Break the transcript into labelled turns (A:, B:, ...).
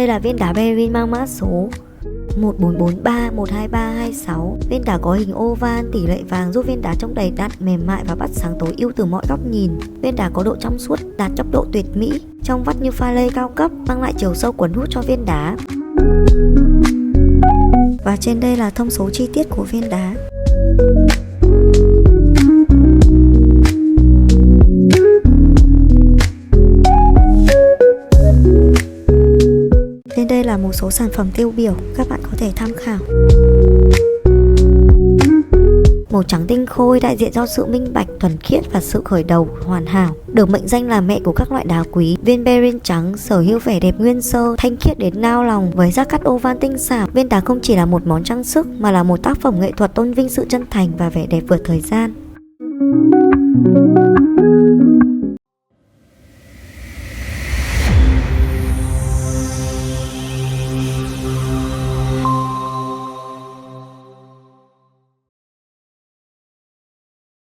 A: Đây là viên đá beryl mang mã số 14431236. Viên đá có hình oval tỷ lệ vàng giúp viên đá trông đầy đặn, mềm mại và bắt sáng tối ưu từ mọi góc nhìn. Viên đá có độ trong suốt đạt cấp độ tuyệt mỹ, trong vắt như pha lê cao cấp, mang lại chiều sâu cuốn hút cho viên đá. Và trên đây là thông số chi tiết của viên đá. Trên đây là một số sản phẩm tiêu biểu các bạn có thể tham khảo. Màu trắng tinh khôi đại diện cho sự minh bạch, thuần khiết và sự khởi đầu hoàn hảo. Được mệnh danh là mẹ của các loại đá quý, viên beryl trắng sở hữu vẻ đẹp nguyên sơ, thanh khiết đến nao lòng với rác cắt oval tinh xảo. Viên đá không chỉ là một món trang sức mà là một tác phẩm nghệ thuật tôn vinh sự chân thành và vẻ đẹp vượt thời gian.